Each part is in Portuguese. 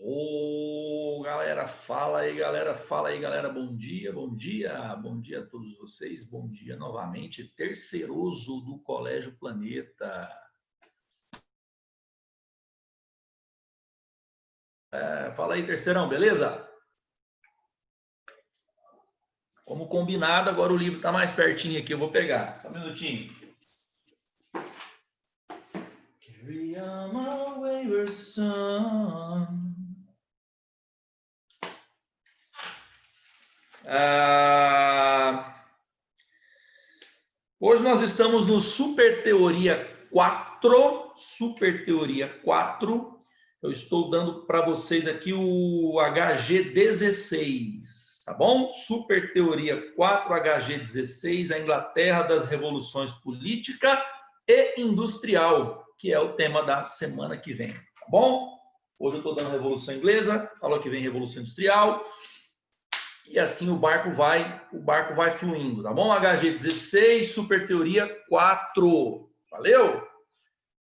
Ô, galera, fala aí, galera, fala aí, galera, bom dia, bom dia, bom dia a todos vocês, bom dia novamente, terceiroso do Colégio Planeta. Fala aí, terceirão, beleza? Como combinado, agora o livro tá mais pertinho aqui, eu vou pegar, só um minutinho. Carry on my wayward son. Hoje nós estamos no Super Teoria 4. Eu estou dando para vocês aqui o HG16, tá bom? Super Teoria 4, HG16, a Inglaterra das Revoluções Política e Industrial, que é o tema da semana que vem, tá bom? Hoje eu estou dando Revolução Inglesa, falou que vem Revolução Industrial. E assim o barco vai fluindo, tá bom? HG16, Super Teoria 4. Valeu?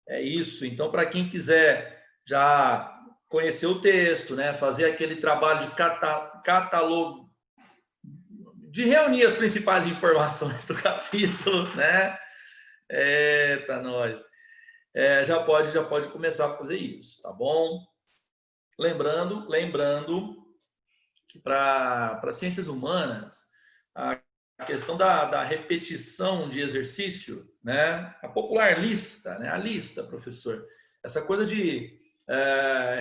É isso. Então, para quem quiser já conhecer o texto, né, fazer aquele trabalho de catálogo, de reunir as principais informações do capítulo, né? Eita, nós. Já pode começar a fazer isso, tá bom? Lembrando que para ciências humanas, a questão da repetição de exercício, né? A popular lista, né? A lista, professor. Essa coisa de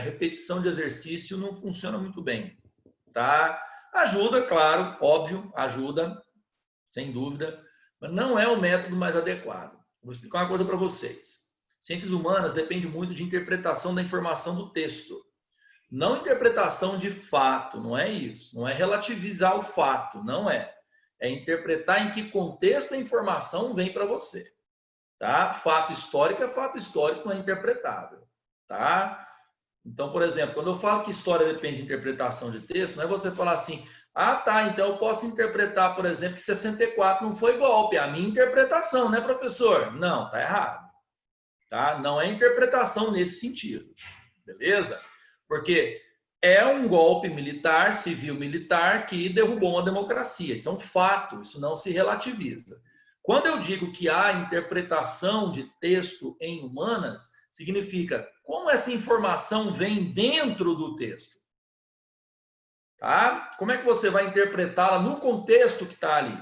repetição de exercício não funciona muito bem, tá? Ajuda, claro, óbvio, ajuda, sem dúvida, mas não é o método mais adequado. Vou explicar uma coisa para vocês. Ciências humanas depende muito de interpretação da informação do texto. Não interpretação de fato, não é isso. Não é relativizar o fato, não é. É interpretar em que contexto a informação vem para você. Tá? Fato histórico, não é interpretável. Tá? Então, por exemplo, quando eu falo que história depende de interpretação de texto, não é você falar assim, então eu posso interpretar, por exemplo, que 64 não foi golpe. É a minha interpretação, né, professor? Não, tá errado. Tá? Não é interpretação nesse sentido. Beleza? Porque é um golpe militar, civil-militar, que derrubou uma democracia. Isso é um fato, isso não se relativiza. Quando eu digo que há interpretação de texto em humanas, significa como essa informação vem dentro do texto. Tá? Como é que você vai interpretá-la no contexto que está ali?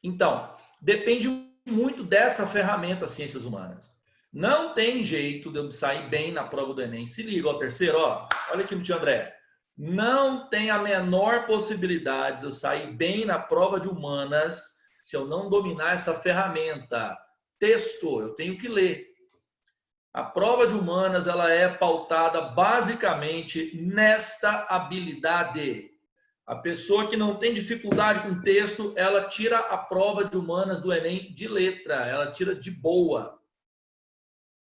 Então, depende muito dessa ferramenta, ciências humanas. Não tem jeito de eu sair bem na prova do Enem. Se liga, ó, terceiro, ó. Olha aqui no tio André. Não tem a menor possibilidade de eu sair bem na prova de humanas se eu não dominar essa ferramenta. Texto, eu tenho que ler. A prova de humanas, ela é pautada basicamente nesta habilidade. A pessoa que não tem dificuldade com texto, ela tira a prova de humanas do Enem de letra. Ela tira de boa.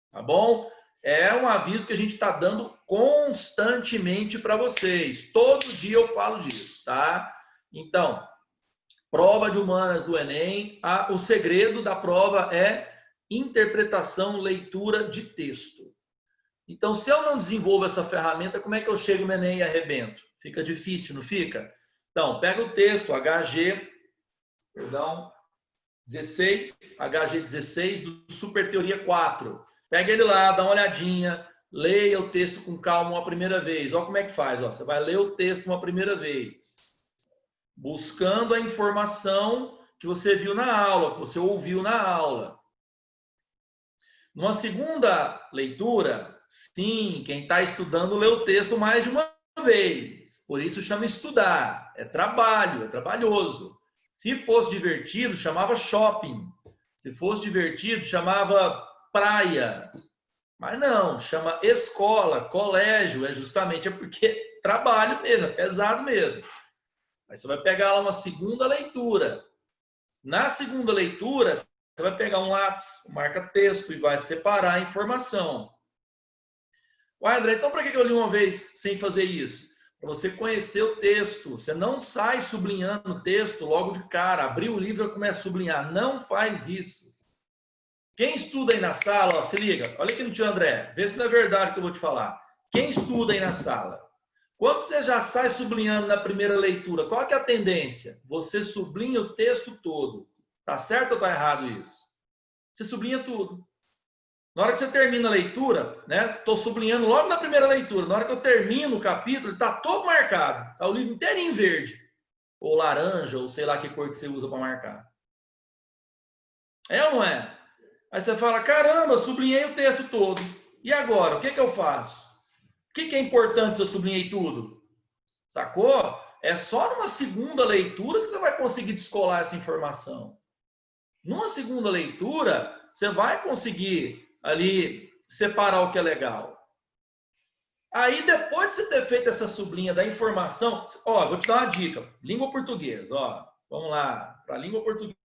Tá bom? É um aviso que a gente está dando constantemente para vocês. Todo dia eu falo disso, tá? Então, prova de humanas do Enem, o segredo da prova é interpretação, leitura de texto. Então, se eu não desenvolvo essa ferramenta, como é que eu chego no Enem e arrebento? Fica difícil, não fica? Então, pega o texto, HG16 do Super Teoria 4. Pega ele lá, dá uma olhadinha, leia o texto com calma uma primeira vez. Olha como é que faz. Ó. Você vai ler o texto uma primeira vez, buscando a informação que você viu na aula, que você ouviu na aula. Numa segunda leitura, sim, quem está estudando lê o texto mais de uma vez. Por isso chama estudar. É trabalho, é trabalhoso. Se fosse divertido, chamava shopping. Se fosse divertido, chamava praia. Mas não, chama escola, colégio, é porque trabalho mesmo, é pesado mesmo. Aí você vai pegar lá uma segunda leitura. Na segunda leitura, você vai pegar um lápis, um marca-texto e vai separar a informação. Ué, André, então para que eu li uma vez sem fazer isso? Para você conhecer o texto. Você não sai sublinhando o texto logo de cara. Abrir o livro e começa a sublinhar. Não faz isso. Quem estuda aí na sala, ó, se liga. Olha aqui no tio André. Vê se não é verdade o que eu vou te falar. Quem estuda aí na sala? Quando você já sai sublinhando na primeira leitura, qual que é a tendência? Você sublinha o texto todo. Tá certo ou tá errado isso? Você sublinha tudo. Na hora que você termina a leitura, né? Estou sublinhando logo na primeira leitura. Na hora que eu termino o capítulo, está todo marcado. Está o livro inteirinho em verde. Ou laranja, ou sei lá que cor que você usa para marcar. É ou não é? Aí você fala, caramba, sublinhei o texto todo. E agora, o que eu faço? O que é importante se eu sublinhei tudo? Sacou? É só numa segunda leitura que você vai conseguir descolar essa informação. Numa segunda leitura, você vai conseguir ali separar o que é legal. Aí, depois de você ter feito essa sublinha da informação, ó, vou te dar uma dica. Língua portuguesa, ó. Vamos lá, para a língua portuguesa.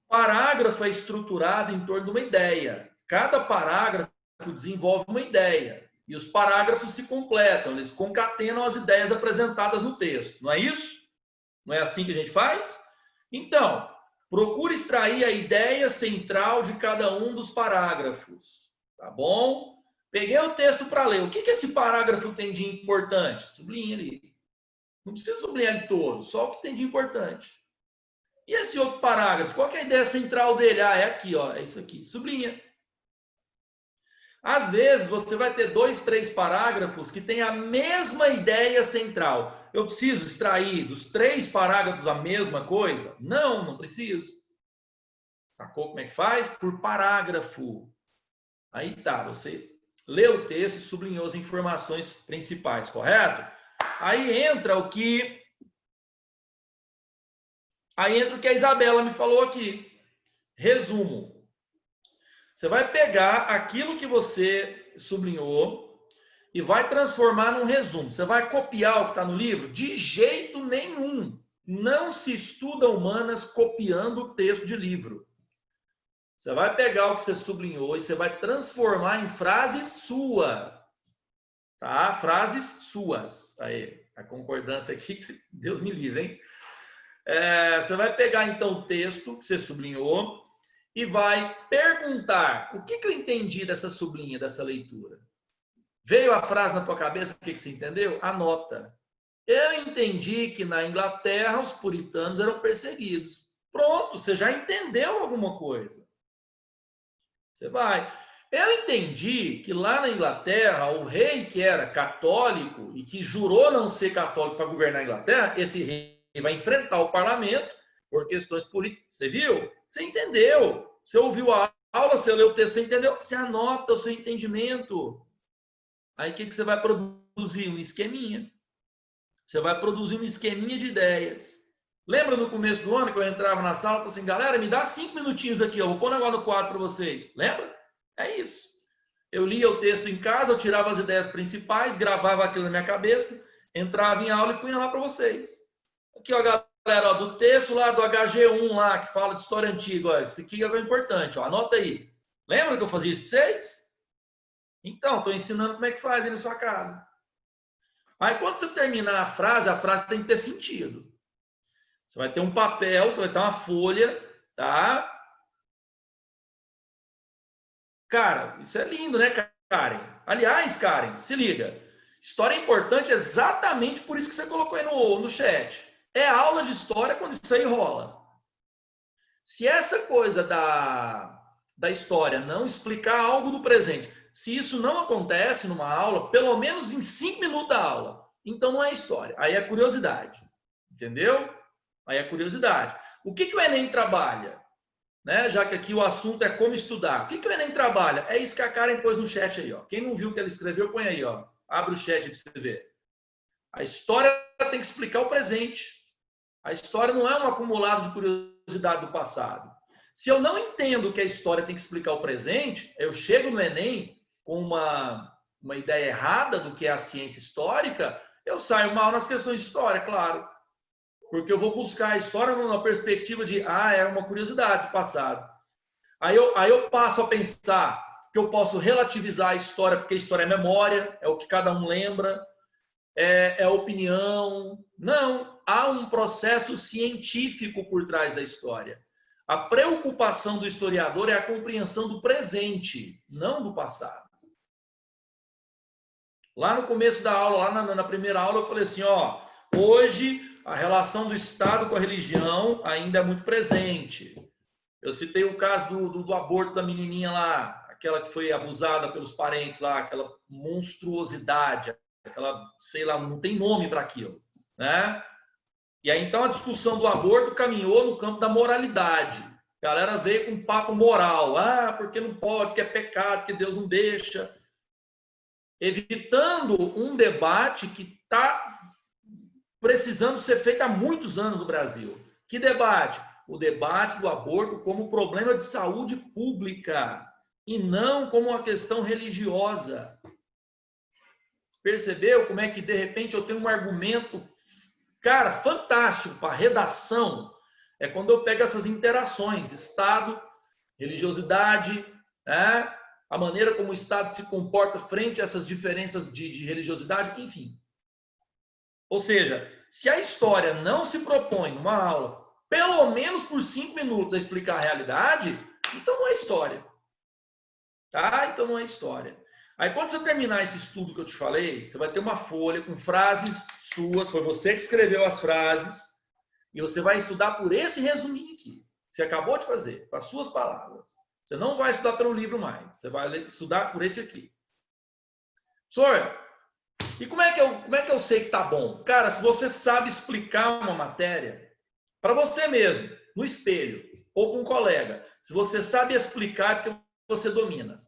Parágrafo é estruturado em torno de uma ideia. Cada parágrafo desenvolve uma ideia. E os parágrafos se completam, eles concatenam as ideias apresentadas no texto. Não é isso? Não é assim que a gente faz? Então, procure extrair a ideia central de cada um dos parágrafos. Tá bom? Peguei o texto para ler. O que esse parágrafo tem de importante? Sublinha ali. Não precisa sublinhar ele todo, só o que tem de importante. E esse outro parágrafo? Qual que é a ideia central dele? Ah, é aqui, ó, é isso aqui. Sublinha. Às vezes, você vai ter 2, 3 parágrafos que têm a mesma ideia central. Eu preciso extrair dos 3 parágrafos a mesma coisa? Não, não preciso. Sacou como é que faz? Por parágrafo. Aí tá, você leu o texto e sublinhou as informações principais, correto? Aí entra o que a Isabela me falou aqui. Resumo. Você vai pegar aquilo que você sublinhou e vai transformar num resumo. Você vai copiar o que está no livro? De jeito nenhum. Não se estuda humanas copiando o texto de livro. Você vai pegar o que você sublinhou e você vai transformar em frase sua. Tá? Frases suas. Aí, a concordância aqui, Deus me livre, hein? Você vai pegar, então, o texto que você sublinhou e vai perguntar o que eu entendi dessa sublinha, dessa leitura. Veio a frase na tua cabeça, o que você entendeu? Anota. Eu entendi que na Inglaterra os puritanos eram perseguidos. Pronto, você já entendeu alguma coisa. Você vai. Eu entendi que lá na Inglaterra, o rei que era católico e que jurou não ser católico para governar a Inglaterra, esse rei vai enfrentar o parlamento por questões políticas. Você viu? Você entendeu. Você ouviu a aula, você leu o texto, você entendeu? Você anota o seu entendimento. Aí o que você vai produzir? Um esqueminha. Você vai produzir um esqueminha de ideias. Lembra no começo do ano que eu entrava na sala e falava assim, galera, me dá 5 minutinhos aqui, eu vou pôr um negócio no quadro para vocês. Lembra? É isso. Eu lia o texto em casa, eu tirava as ideias principais, gravava aquilo na minha cabeça, entrava em aula e punha lá para vocês. Aqui, ó, galera, ó, do texto lá do HG1 lá, que fala de história antiga, ó, esse aqui é importante, ó, anota aí. Lembra que eu fazia isso para vocês? Então, estou ensinando como é que faz aí na sua casa. Aí, quando você terminar a frase tem que ter sentido. Você vai ter um papel, você vai ter uma folha, tá? Cara, isso é lindo, né, Karen? Aliás, Karen, se liga. História é importante exatamente por isso que você colocou aí no chat. É aula de história quando isso aí rola. Se essa coisa da história não explicar algo do presente, se isso não acontece numa aula, pelo menos em 5 minutos da aula, então não é história. Aí é curiosidade. Entendeu? Aí é curiosidade. O que o Enem trabalha? Né? Já que aqui o assunto é como estudar. O que o Enem trabalha? É isso que a Karen pôs no chat aí. Ó. Quem não viu o que ela escreveu, põe aí. Ó. Abre o chat para você ver. A história tem que explicar o presente. A história não é um acumulado de curiosidade do passado. Se eu não entendo que a história tem que explicar o presente, eu chego no Enem com uma ideia errada do que é a ciência histórica, eu saio mal nas questões de história, claro. Porque eu vou buscar a história numa perspectiva de, é uma curiosidade do passado. Aí eu passo a pensar que eu posso relativizar a história, porque a história é memória, é o que cada um lembra, é opinião. Não, há um processo científico por trás da história. A preocupação do historiador é a compreensão do presente, não do passado. Lá no começo da aula, lá na primeira aula, eu falei assim, ó, hoje a relação do Estado com a religião ainda é muito presente. Eu citei o caso do aborto da menininha lá, aquela que foi abusada pelos parentes lá, aquela monstruosidade, aquela, sei lá, não tem nome para aquilo, né? E aí, então, a discussão do aborto caminhou no campo da moralidade. A galera veio com um papo moral. Ah, porque não pode, porque é pecado, porque Deus não deixa. Evitando um debate que está precisando ser feito há muitos anos no Brasil. Que debate? O debate do aborto como problema de saúde pública e não como uma questão religiosa. Percebeu como é que, de repente, eu tenho um argumento, cara, fantástico para redação? É quando eu pego essas interações, Estado, religiosidade, né? A maneira como o Estado se comporta frente a essas diferenças de religiosidade, enfim. Ou seja, se a história não se propõe numa aula, pelo menos por 5 minutos, a explicar a realidade, então não é história. Tá? Então não é história. Aí quando você terminar esse estudo que eu te falei, você vai ter uma folha com frases suas, foi você que escreveu as frases, e você vai estudar por esse resuminho aqui. Você acabou de fazer, com as suas palavras. Você não vai estudar pelo livro mais, você vai estudar por esse aqui. Senhor, e como é que eu sei que tá bom? Cara, se você sabe explicar uma matéria para você mesmo, no espelho, ou com um colega, se você sabe explicar, é porque você domina.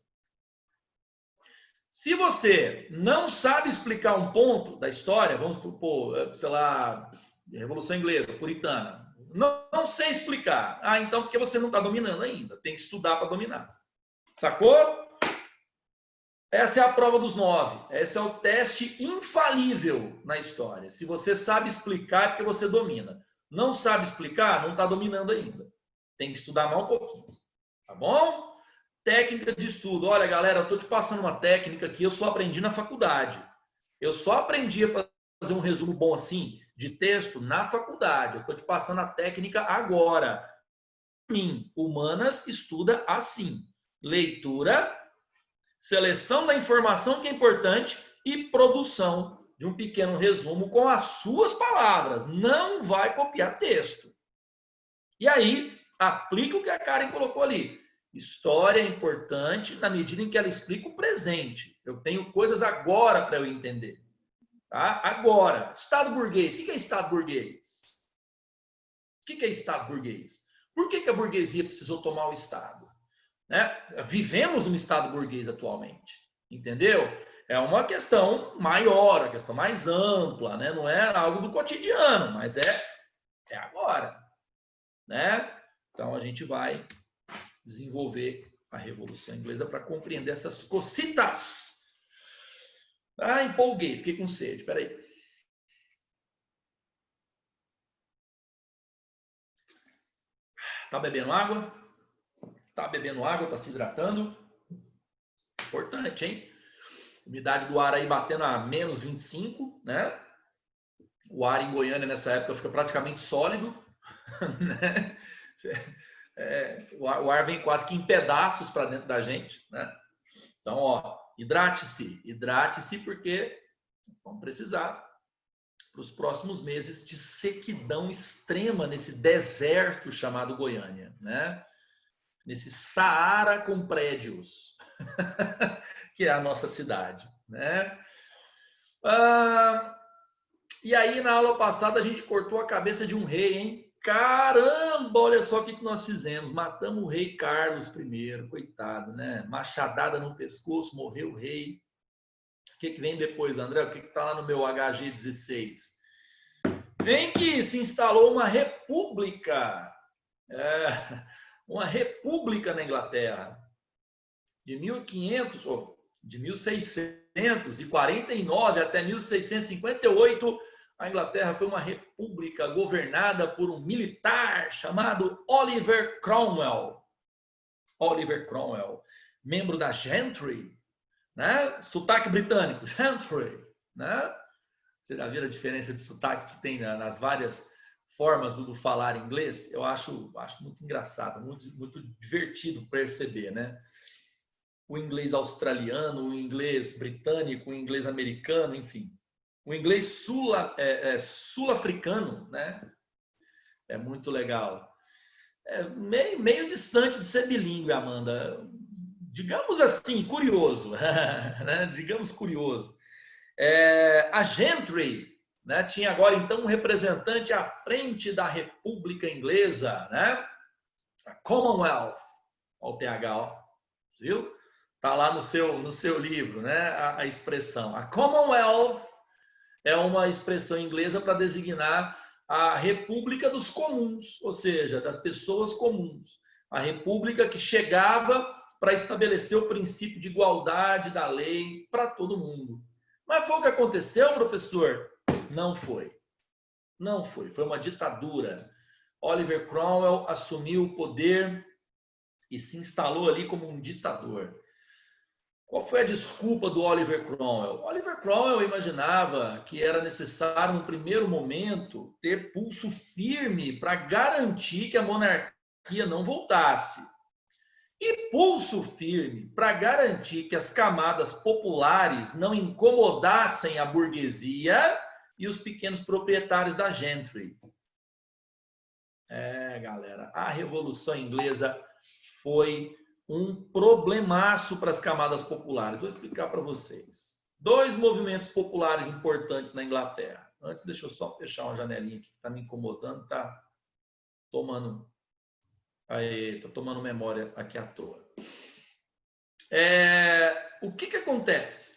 Se você não sabe explicar um ponto da história, vamos supor, sei lá, Revolução Inglesa, puritana, não sei explicar. Ah, então porque você não está dominando ainda. Tem que estudar para dominar. Sacou? Essa é a prova dos 9. Esse é o teste infalível na história. Se você sabe explicar, é porque você domina. Não sabe explicar, não está dominando ainda. Tem que estudar mais um pouquinho. Tá bom? Técnica de estudo. Olha, galera, eu estou te passando uma técnica que eu só aprendi na faculdade. Eu só aprendi a fazer um resumo bom assim, de texto, na faculdade. Eu estou te passando a técnica agora. Mim, humanas estuda assim. Leitura, seleção da informação que é importante e produção de um pequeno resumo com as suas palavras. Não vai copiar texto. E aí, aplica o que a Karen colocou ali. História é importante na medida em que ela explica o presente. Eu tenho coisas agora para eu entender. Tá? Agora. Estado burguês. O que é Estado burguês? O que é Estado burguês? Por que a burguesia precisou tomar o Estado? Né? Vivemos num Estado burguês atualmente. Entendeu? É uma questão maior, uma questão mais ampla. Né? Não é algo do cotidiano, mas é agora. Né? Então, a gente vai desenvolver a Revolução Inglesa para compreender essas cositas. Ah, empolguei, fiquei com sede. Espera aí. Tá bebendo água? Tá bebendo água, tá se hidratando? Importante, hein? Umidade do ar aí batendo a menos 25, né? O ar em Goiânia nessa época fica praticamente sólido, né? O ar vem quase que em pedaços para dentro da gente, né? Então, ó, hidrate-se porque vamos precisar para os próximos meses de sequidão extrema nesse deserto chamado Goiânia, né? Nesse Saara com prédios, que é a nossa cidade, né? E aí, na aula passada, a gente cortou a cabeça de um rei, hein? Caramba, olha só o que nós fizemos. Matamos o rei Carlos I, coitado, né? Machadada no pescoço, morreu o rei. O que vem depois, André? O que está lá no meu HG16? Vem que se instalou uma república. Uma república na Inglaterra. De 1649 até 1658, a Inglaterra foi uma república governada por um militar chamado Oliver Cromwell. Oliver Cromwell, membro da Gentry, né? Sotaque britânico, Gentry, né? Você já viu a diferença de sotaque que tem nas várias formas do falar inglês? Eu acho muito engraçado, muito divertido perceber, né? o inglês australiano, o inglês britânico, o inglês americano, enfim. O inglês sul-africano, né? É muito legal. É meio distante de ser bilíngue, Amanda. Digamos assim, curioso. Né? Digamos curioso. A Gentry, né, tinha agora então um representante à frente da República Inglesa, né? A Commonwealth, olha o TH, ó, viu? Tá lá no seu livro, né? A expressão. A Commonwealth é uma expressão inglesa para designar a República dos Comuns, ou seja, das pessoas comuns. A República que chegava para estabelecer o princípio de igualdade da lei para todo mundo. Mas foi o que aconteceu, professor? Não foi. Não foi. Foi uma ditadura. Oliver Cromwell assumiu o poder e se instalou ali como um ditador. Qual foi a desculpa do Oliver Cromwell? Oliver Cromwell imaginava que era necessário, no primeiro momento, ter pulso firme para garantir que a monarquia não voltasse. E pulso firme para garantir que as camadas populares não incomodassem a burguesia e os pequenos proprietários da gentry. Galera, a Revolução Inglesa foi um problemaço para as camadas populares. Vou explicar para vocês. 2 movimentos populares importantes na Inglaterra. Antes, deixa eu só fechar uma janelinha aqui que está me incomodando, tá tomando... Aí, tô tomando memória aqui à toa. O que acontece?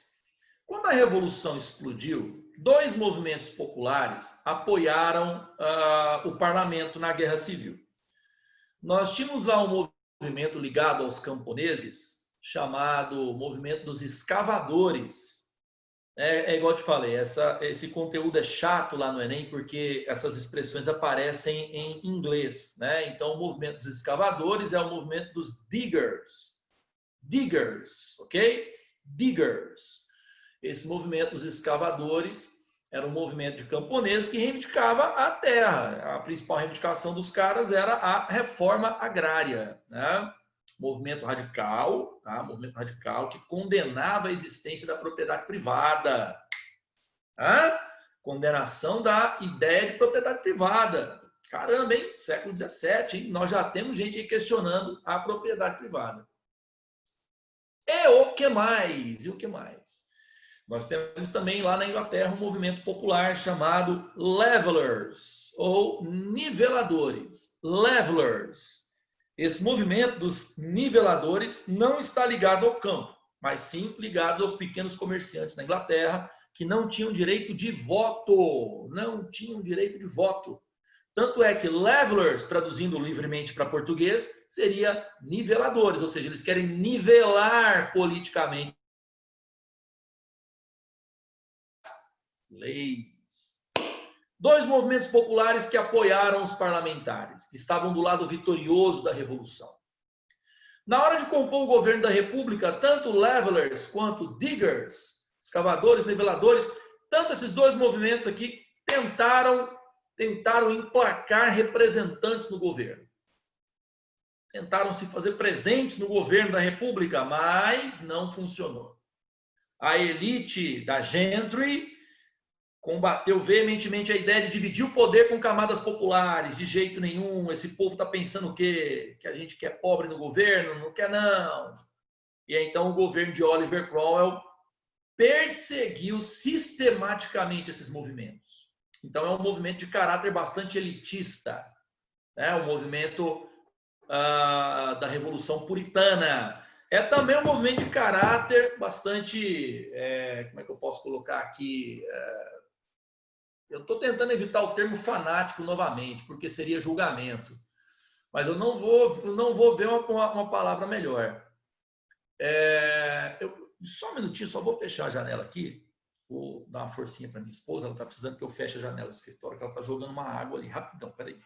Quando a Revolução explodiu, 2 movimentos populares apoiaram o parlamento na Guerra Civil. Nós tínhamos lá um movimento ligado aos camponeses, chamado Movimento dos Escavadores. Igual eu te falei, esse conteúdo é chato lá no Enem, porque essas expressões aparecem em inglês, né? Então, o movimento dos escavadores é o movimento dos diggers. Diggers, ok? Diggers. Esse movimento dos escavadores era um movimento de camponeses que reivindicava a terra. A principal reivindicação dos caras era a reforma agrária, né? Movimento radical, tá? Movimento radical que condenava a existência da propriedade privada. Tá? Condenação da ideia de propriedade privada. Caramba, hein? Século XVII, hein? Nós já temos gente aí questionando a propriedade privada. E o que mais? E o que mais? Nós temos também lá na Inglaterra um movimento popular chamado Levelers, ou niveladores. Levelers. Esse movimento dos niveladores não está ligado ao campo, mas sim ligado aos pequenos comerciantes na Inglaterra que não tinham direito de voto. Não tinham direito de voto. Tanto é que levelers, traduzindo livremente para português, seria niveladores, ou seja, eles querem nivelar politicamente leis. 2 movimentos populares que apoiaram os parlamentares, que estavam do lado vitorioso da Revolução. Na hora de compor o governo da República, tanto levelers quanto diggers, escavadores, niveladores, tanto esses 2 movimentos aqui tentaram emplacar representantes no governo. Tentaram se fazer presentes no governo da República, mas não funcionou. A elite da gentry combateu veementemente a ideia de dividir o poder com camadas populares. De jeito nenhum, esse povo está pensando o quê? Que a gente quer pobre no governo? Não quer, não. E então o governo de Oliver Cromwell perseguiu sistematicamente esses movimentos. Então é um movimento de caráter bastante elitista, né? O movimento da Revolução Puritana. É também um movimento de caráter bastante, como é que eu posso colocar aqui? Eu estou tentando evitar o termo fanático novamente, porque seria julgamento. Mas eu não vou ver uma palavra melhor. Só um minutinho, só vou fechar a janela aqui. Vou dar uma forcinha para minha esposa. Ela está precisando que eu feche a janela do escritório, que ela está jogando uma água ali. Rapidão, peraí.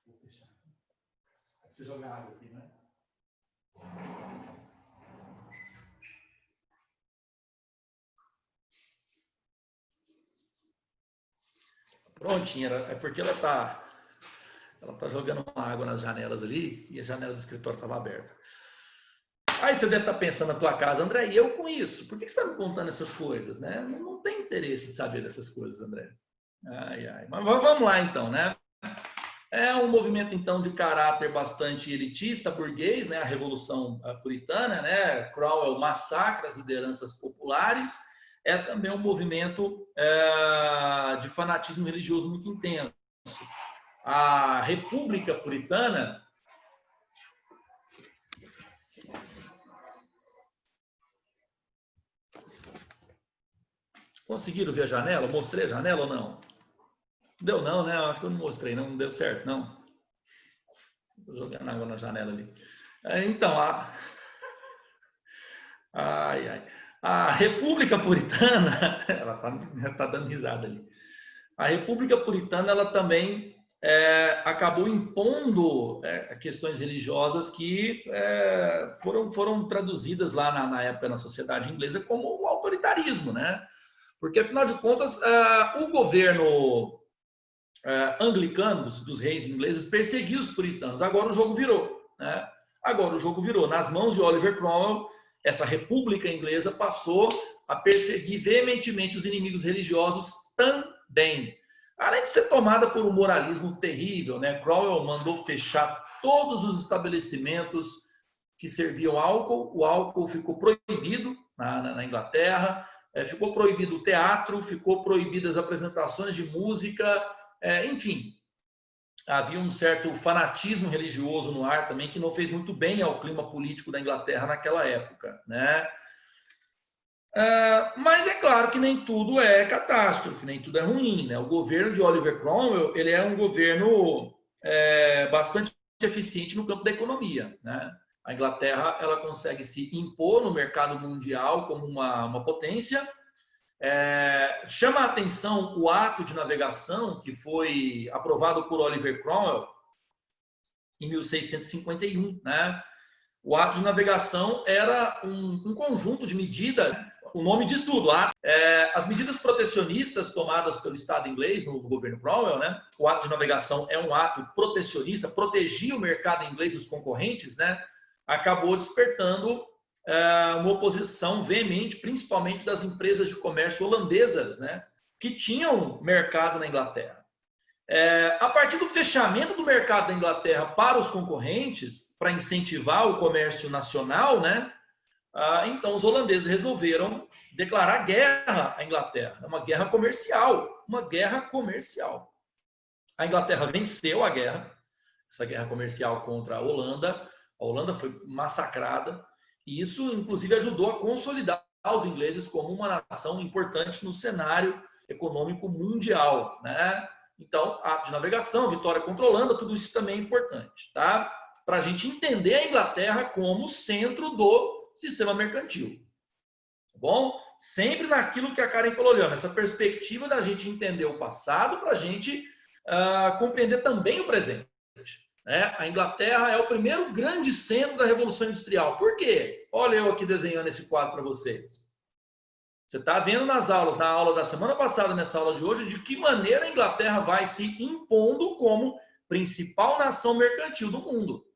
Vou fechar. Você jogar água aqui, né? Prontinha, é porque ela está Ela está jogando uma água nas janelas ali e a janela do escritório estava aberta. Aí você deve estar pensando na tua casa, André, e eu com isso? Por que você está me contando essas coisas, né? Não tem interesse de saber dessas coisas, André. Ai, ai. Mas vamos lá então, né? É um movimento então de caráter bastante elitista, burguês, né? A Revolução Puritana, né? Cromwell massacra as lideranças populares. É também um movimento de fanatismo religioso muito intenso. A República Puritana conseguiram ver a janela? Mostrei a janela ou não? Deu não, né? Acho que eu não mostrei, não deu certo, não. Estou jogando água na janela ali. Então, a República Puritana, ela tá dando risada ali. A República Puritana, ela também acabou impondo questões religiosas que foram traduzidas lá na época na sociedade inglesa como o autoritarismo, né? Porque, afinal de contas, o governo anglicano, dos reis ingleses, perseguia os puritanos. Agora o jogo virou, né? Agora o jogo virou. Nas mãos de Oliver Cromwell, essa república inglesa passou a perseguir veementemente os inimigos religiosos também. Além de ser tomada por um moralismo terrível, né? Cromwell mandou fechar todos os estabelecimentos que serviam álcool. O álcool ficou proibido na Inglaterra, ficou proibido o teatro, ficou proibidas as apresentações de música, enfim, havia um certo fanatismo religioso no ar também que não fez muito bem ao clima político da Inglaterra naquela época, né? Mas é claro que nem tudo é catástrofe, nem tudo é ruim, né? O governo de Oliver Cromwell, ele é um governo bastante eficiente no campo da economia, né? A Inglaterra, ela consegue se impor no mercado mundial como uma potência. Chama a atenção o ato de navegação que foi aprovado por Oliver Cromwell em 1651, né? O ato de navegação era um conjunto de medidas, o nome diz tudo. As medidas protecionistas tomadas pelo Estado inglês no governo Cromwell, né? O ato de navegação é um ato protecionista, protegia o mercado inglês dos concorrentes, né? Acabou despertando uma oposição veemente, principalmente das empresas de comércio holandesas, né? Que tinham mercado na Inglaterra. A partir do fechamento do mercado da Inglaterra para os concorrentes, para incentivar o comércio nacional, né? Então os holandeses resolveram declarar guerra à Inglaterra, uma guerra comercial, A Inglaterra venceu a guerra, essa guerra comercial contra a Holanda foi massacrada, e isso inclusive ajudou a consolidar os ingleses como uma nação importante no cenário econômico mundial, né? Então, ato de navegação, vitória contra a Holanda, tudo isso também é importante, tá? Para a gente entender a Inglaterra como centro do sistema mercantil. Tá bom? Sempre naquilo que a Karen falou, olhando, essa perspectiva da gente entender o passado para a gente compreender também o presente. Né? A Inglaterra é o primeiro grande centro da Revolução Industrial. Por quê? Olha eu aqui desenhando esse quadro para vocês. Você está vendo nas aulas, na aula da semana passada, nessa aula de hoje, de que maneira a Inglaterra vai se impondo como principal nação mercantil do mundo.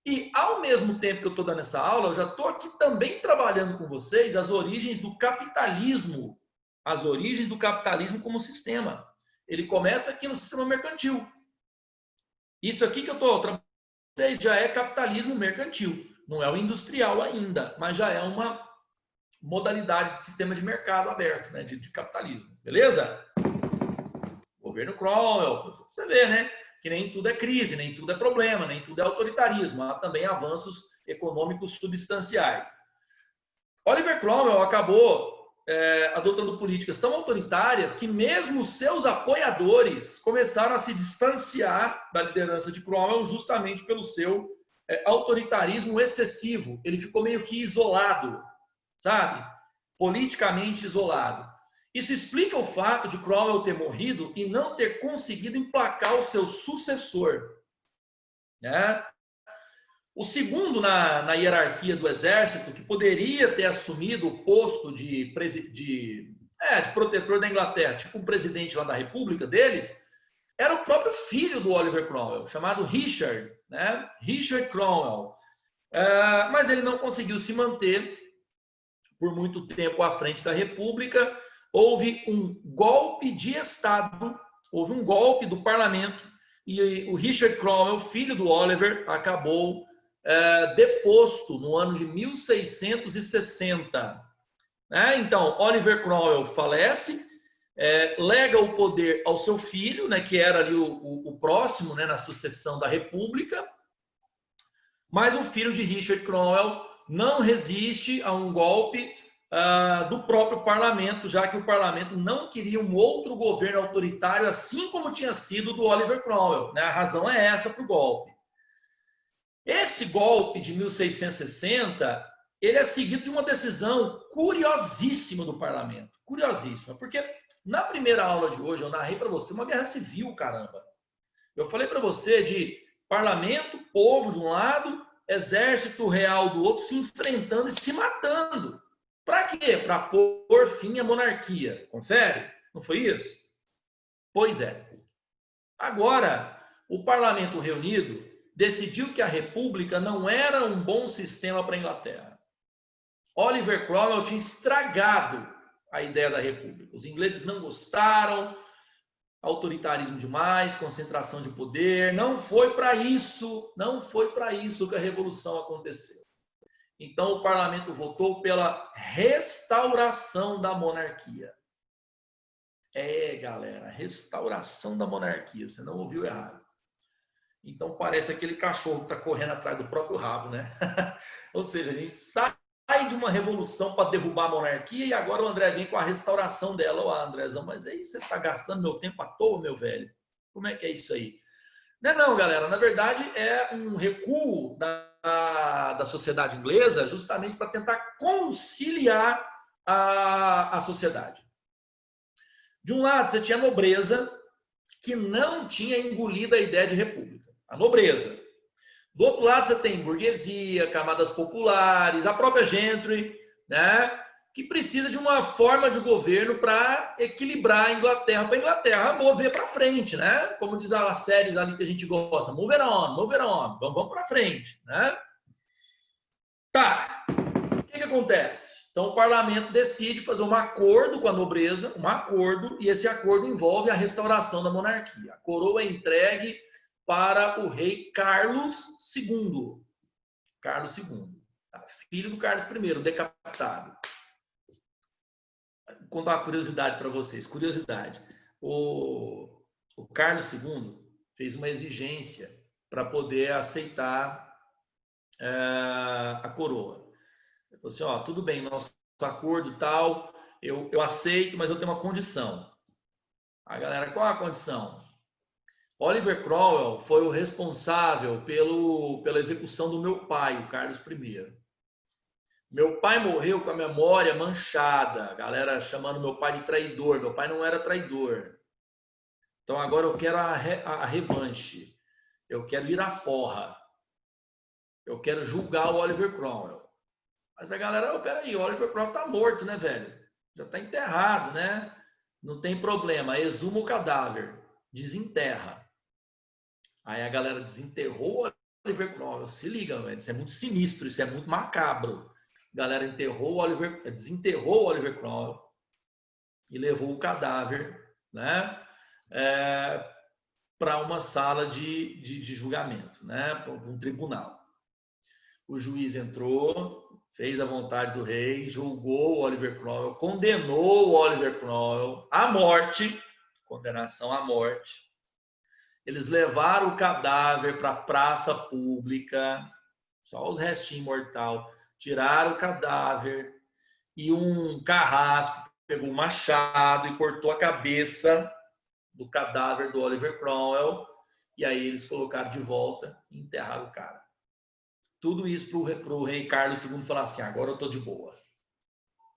E, ao mesmo tempo que eu estou dando essa aula, eu já estou aqui também trabalhando com vocês as origens do capitalismo. As origens do capitalismo como sistema. Ele começa aqui no sistema mercantil. Isso aqui que eu estou trabalhando com vocês já é capitalismo mercantil. Não é o industrial ainda, mas já é uma modalidade de sistema de mercado aberto, né, de capitalismo. Beleza? Governo Cromwell, você vê, né? Que nem tudo é crise, nem tudo é problema, nem tudo é autoritarismo. Há também avanços econômicos substanciais. Oliver Cromwell acabou adotando políticas tão autoritárias que mesmo seus apoiadores começaram a se distanciar da liderança de Cromwell justamente pelo seu autoritarismo excessivo. Ele ficou meio que isolado, sabe? Politicamente isolado. Isso explica o fato de Cromwell ter morrido e não ter conseguido emplacar o seu sucessor. Né? O segundo na hierarquia do exército, que poderia ter assumido o posto de protetor da Inglaterra, tipo um presidente lá da república deles, era o próprio filho do Oliver Cromwell, chamado Richard, né? Richard Cromwell. Mas ele não conseguiu se manter por muito tempo à frente da República. Houve um golpe de Estado, houve um golpe do parlamento, e o Richard Cromwell, filho do Oliver, acabou deposto no ano de 1660. Então, Oliver Cromwell falece, lega o poder ao seu filho, né, que era ali o próximo, né, na sucessão da República, mas o filho de Richard Cromwell não resiste a um golpe do próprio parlamento, já que o parlamento não queria um outro governo autoritário, assim como tinha sido do Oliver Cromwell, né? A razão é essa para o golpe. Esse golpe de 1660, ele é seguido de uma decisão curiosíssima do parlamento, curiosíssima, porque na primeira aula de hoje eu narrei para você uma guerra civil, caramba. Eu falei para você de parlamento, povo de um lado, exército real do outro, se enfrentando e se matando. Para quê? Para pôr fim à monarquia. Confere? Não foi isso? Pois é. Agora, o parlamento reunido decidiu que a república não era um bom sistema para a Inglaterra. Oliver Cromwell tinha estragado a ideia da república. Os ingleses não gostaram, autoritarismo demais, concentração de poder. Não foi para isso que a revolução aconteceu. Então, o parlamento votou pela restauração da monarquia. Galera, restauração da monarquia. Você não ouviu errado. Então, parece aquele cachorro que está correndo atrás do próprio rabo, né? Ou seja, a gente sai de uma revolução para derrubar a monarquia e agora o André vem com a restauração dela. Ô, Andrezão, mas aí você está gastando meu tempo à toa, meu velho. Como é que é isso aí? Não, galera. Na verdade, é um recuo da sociedade inglesa justamente para tentar conciliar a sociedade. De um lado, você tinha a nobreza, que não tinha engolido a ideia de república. A nobreza. Do outro lado, você tem burguesia, camadas populares, a própria gentry, né? Que precisa de uma forma de governo para equilibrar a Inglaterra, para a Inglaterra mover para frente, né? Como diz as séries ali que a gente gosta, move it on, vamos para frente, né? Tá, o que acontece? Então o parlamento decide fazer um acordo com a nobreza, um acordo, e esse acordo envolve a restauração da monarquia. A coroa é entregue para o rei Carlos II. Carlos II, tá? Filho do Carlos I, decapitado. Vou contar uma curiosidade para vocês. Curiosidade. O Carlos II fez uma exigência para poder aceitar a coroa. Ele falou assim, ó, tudo bem, nosso acordo e tal, eu aceito, mas eu tenho uma condição. A galera, qual a condição? Oliver Cromwell foi o responsável pela execução do meu pai, o Carlos I. Meu pai morreu com a memória manchada, a galera chamando meu pai de traidor. Meu pai não era traidor. Então agora eu quero a revanche. Eu quero ir à forra. Eu quero julgar o Oliver Cromwell. Mas a galera, peraí, o Oliver Cromwell tá morto, né, velho? Já tá enterrado, né? Não tem problema, exuma o cadáver, desenterra. Aí a galera desenterrou o Oliver Cromwell. Se liga, velho, isso é muito sinistro, isso é muito macabro. A galera desenterrou o Oliver Cromwell e levou o cadáver, né, para uma sala de julgamento, né, para um tribunal. O juiz entrou, fez a vontade do rei, julgou o Oliver Cromwell, condenou o Oliver Cromwell à morte, condenação à morte. Eles levaram o cadáver para a praça pública, só os restinhos mortal. Tiraram o cadáver e um carrasco pegou um machado e cortou a cabeça do cadáver do Oliver Cromwell. E aí eles colocaram de volta e enterraram o cara. Tudo isso para o rei Carlos II falar assim, agora eu estou de boa.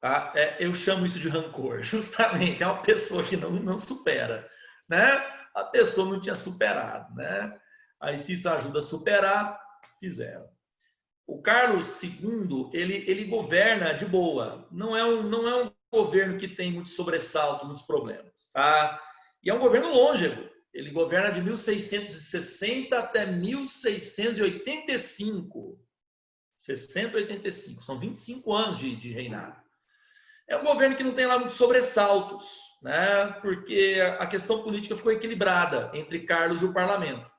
Tá? Eu chamo isso de rancor, justamente. É uma pessoa que não supera, né? A pessoa não tinha superado, né? Aí se isso ajuda a superar, fizeram. O Carlos II, ele governa de boa. Não é um governo que tem muito sobressalto, muitos problemas. Tá? E é um governo longevo. Ele governa de 1660 até 1685. 60 a 85. São 25 anos de reinado. É um governo que não tem lá muitos sobressaltos, né? Porque a questão política ficou equilibrada entre Carlos e o parlamento.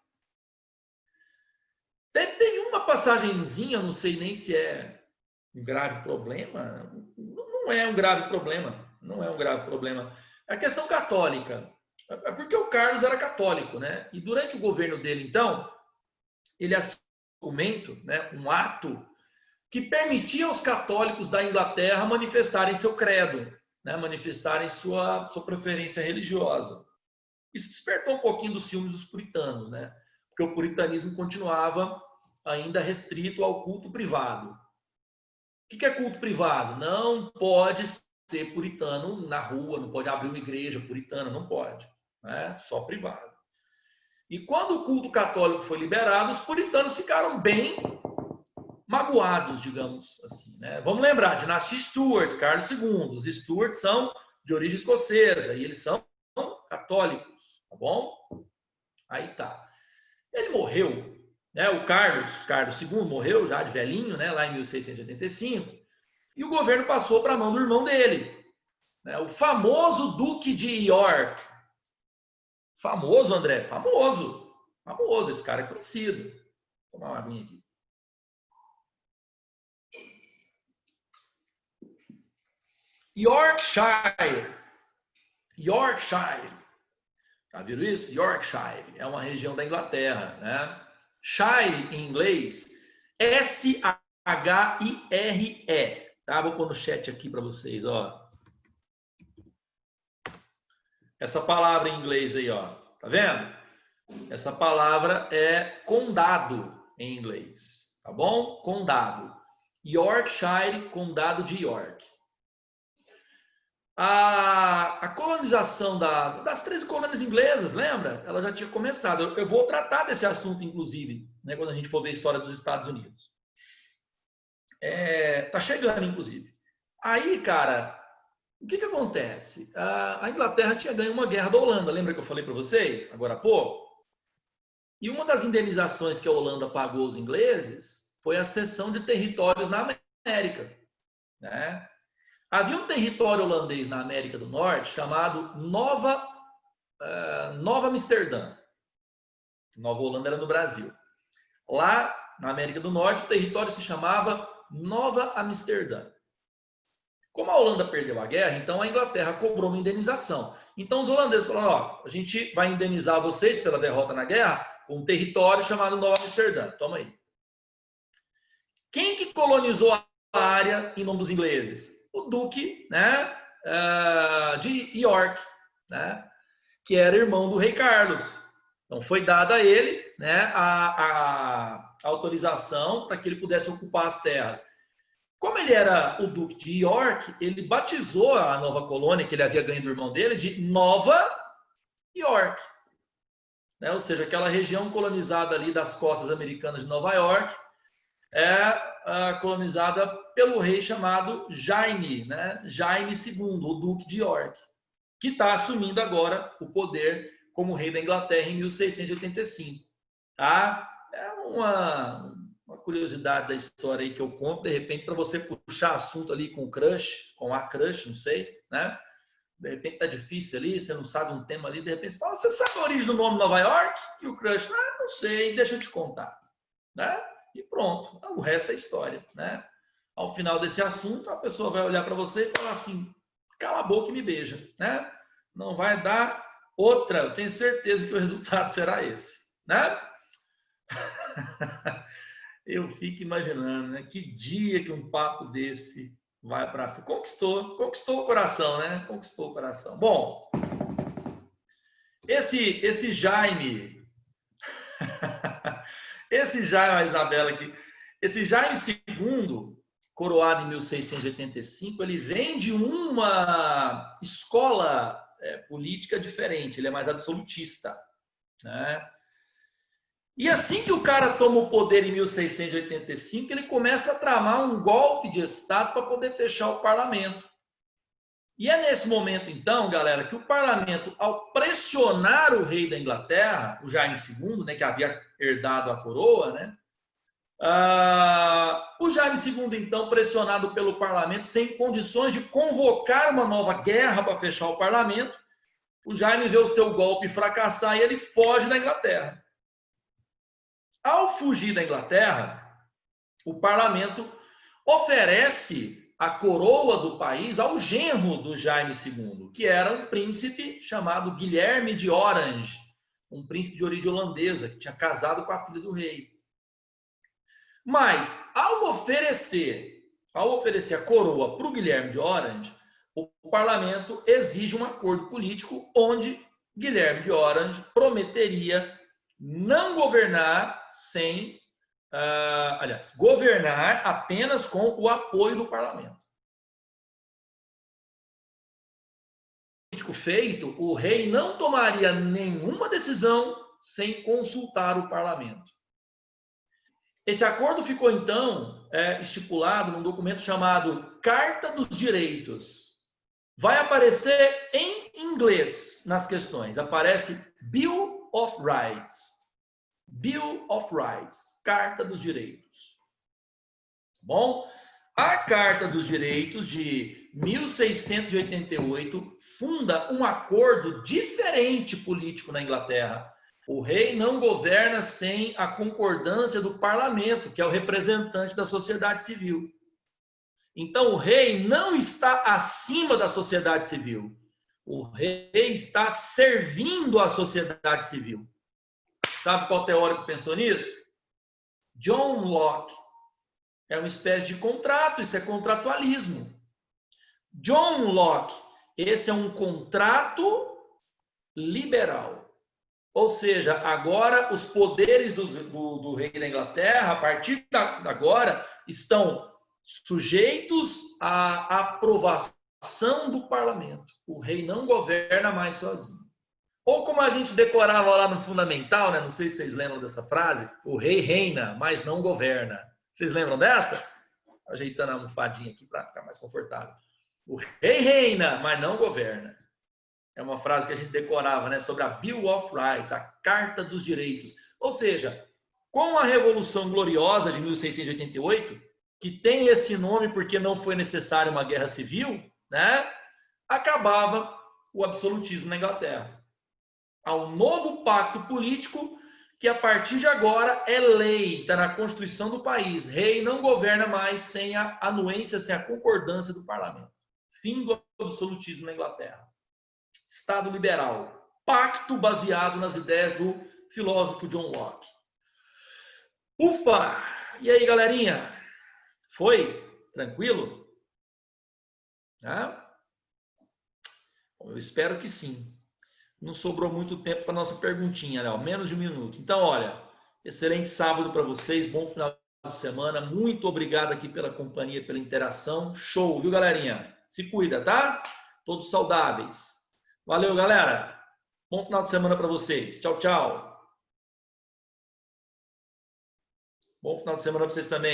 Teve uma passagenzinha, não sei nem se é um grave problema. Não é um grave problema. Não é um grave problema. A questão católica. É porque o Carlos era católico, né? E durante o governo dele, então, ele assinou um documento, né? Um ato que permitia aos católicos da Inglaterra manifestarem seu credo, né? Manifestarem sua preferência religiosa. Isso despertou um pouquinho dos ciúmes dos puritanos, né? Porque o puritanismo continuava ainda restrito ao culto privado. O que é culto privado? Não pode ser puritano na rua, não pode abrir uma igreja puritana, não pode, né? Só privado. E quando o culto católico foi liberado, os puritanos ficaram bem magoados, digamos assim, né? Vamos lembrar, dinastia Stuart, Carlos II. Os Stuart são de origem escocesa e eles são católicos, tá bom? Aí tá. Ele morreu, né? O Carlos II morreu já de velhinho, né? Lá em 1685, e o governo passou para a mão do irmão dele, né? O famoso Duque de York. Famoso, André? Famoso. Famoso, esse cara é conhecido. Vou tomar uma aguinha aqui. Yorkshire. Já viram isso? Yorkshire é uma região da Inglaterra, né? Shire em inglês, S-H-I-R-E, tá? Vou pôr no chat aqui para vocês, ó. Essa palavra em inglês aí, ó, tá vendo? Essa palavra é condado em inglês, tá bom? Condado. Yorkshire, condado de York. A colonização das 13 colônias inglesas, lembra? Ela já tinha começado. Eu vou tratar desse assunto, inclusive, né, quando a gente for ver a história dos Estados Unidos. Tá chegando, inclusive. Aí, cara, o que acontece? A Inglaterra tinha ganho uma guerra da Holanda, lembra que eu falei para vocês, agora há pouco? E uma das indenizações que a Holanda pagou aos ingleses foi a cessão de territórios na América, né? Havia um território holandês na América do Norte chamado Nova Amsterdã. Nova Holanda era no Brasil. Lá, na América do Norte, o território se chamava Nova Amsterdã. Como a Holanda perdeu a guerra, então a Inglaterra cobrou uma indenização. Então os holandeses falaram, ó, a gente vai indenizar vocês pela derrota na guerra com um território chamado Nova Amsterdã. Toma aí. Quem que colonizou a área em nome dos ingleses? O Duque, né, de York, né, que era irmão do rei Carlos. Então foi dada a ele, né, a autorização para que ele pudesse ocupar as terras. Como ele era o Duque de York, ele batizou a nova colônia que ele havia ganho do irmão dele de Nova York, né? Ou seja, aquela região colonizada ali das costas americanas de Nova York colonizada pelo rei chamado Jaime, né? Jaime II, o Duque de York, que está assumindo agora o poder como rei da Inglaterra em 1685. Tá? É uma curiosidade da história aí que eu conto, de repente, para você puxar assunto ali com o crush, com a crush, não sei, né? De repente tá difícil ali, você não sabe um tema ali, de repente você fala, você sabe a origem do nome Nova York? E o crush, não sei, deixa eu te contar, né? E pronto, o resto é história, né? Ao final desse assunto, a pessoa vai olhar para você e falar assim, cala a boca e me beija, né? Não vai dar outra, eu tenho certeza que o resultado será esse, né? Eu fico imaginando, né? Que dia que um papo desse vai para frente. Conquistou o coração, né? Conquistou o coração. Bom, esse Jaime, a Isabela aqui, esse Jaime II, coroado em 1685, ele vem de uma escola política diferente, ele é mais absolutista, né? E assim que o cara toma o poder em 1685, ele começa a tramar um golpe de Estado para poder fechar o parlamento. E é nesse momento, então, galera, que o parlamento, ao pressionar o rei da Inglaterra, o Jaime II, né, que havia herdado a coroa, né, o Jaime II, então, pressionado pelo parlamento, sem condições de convocar uma nova guerra para fechar o parlamento, o Jaime vê o seu golpe fracassar e ele foge da Inglaterra. Ao fugir da Inglaterra, o parlamento oferece a coroa do país ao genro do Jaime II, que era um príncipe chamado Guilherme de Orange, um príncipe de origem holandesa, que tinha casado com a filha do rei. Mas, ao oferecer a coroa para o Guilherme de Orange, o parlamento exige um acordo político onde Guilherme de Orange prometeria não governar sem governar apenas com o apoio do parlamento. Feito, o rei não tomaria nenhuma decisão sem consultar o parlamento. Esse acordo ficou, então, estipulado num documento chamado Carta dos Direitos. Vai aparecer em inglês nas questões. Aparece Bill of Rights. Bill of Rights, Carta dos Direitos. Bom, a Carta dos Direitos de 1688 funda um acordo diferente político na Inglaterra. O rei não governa sem a concordância do parlamento, que é o representante da sociedade civil. Então, o rei não está acima da sociedade civil. O rei está servindo a sociedade civil. Sabe qual teórico pensou nisso? John Locke. É uma espécie de contrato, isso é contratualismo. John Locke, esse é um contrato liberal. Ou seja, agora os poderes do rei da Inglaterra, a partir de agora, estão sujeitos à aprovação do parlamento. O rei não governa mais sozinho. Ou como a gente decorava lá no Fundamental, né? Não sei se vocês lembram dessa frase, o rei reina, mas não governa. Vocês lembram dessa? Ajeitando a almofadinha aqui para ficar mais confortável. O rei reina, mas não governa. É uma frase que a gente decorava, né? Sobre a Bill of Rights, a Carta dos Direitos. Ou seja, com a Revolução Gloriosa de 1688, que tem esse nome porque não foi necessária uma guerra civil, né? Acabava o absolutismo na Inglaterra. Há um novo pacto político que, a partir de agora, é lei, está na Constituição do país. Rei não governa mais sem a anuência, sem a concordância do parlamento. Fim do absolutismo na Inglaterra. Estado liberal. Pacto baseado nas ideias do filósofo John Locke. Ufa! E aí, galerinha? Foi? Tranquilo? Bom, eu espero que sim. Não sobrou muito tempo para nossa perguntinha, né? Menos de um minuto. Então, olha, excelente sábado para vocês, bom final de semana. Muito obrigado aqui pela companhia, pela interação. Show, viu, galerinha? Se cuida, tá? Todos saudáveis. Valeu, galera. Bom final de semana para vocês. Tchau, tchau. Bom final de semana para vocês também.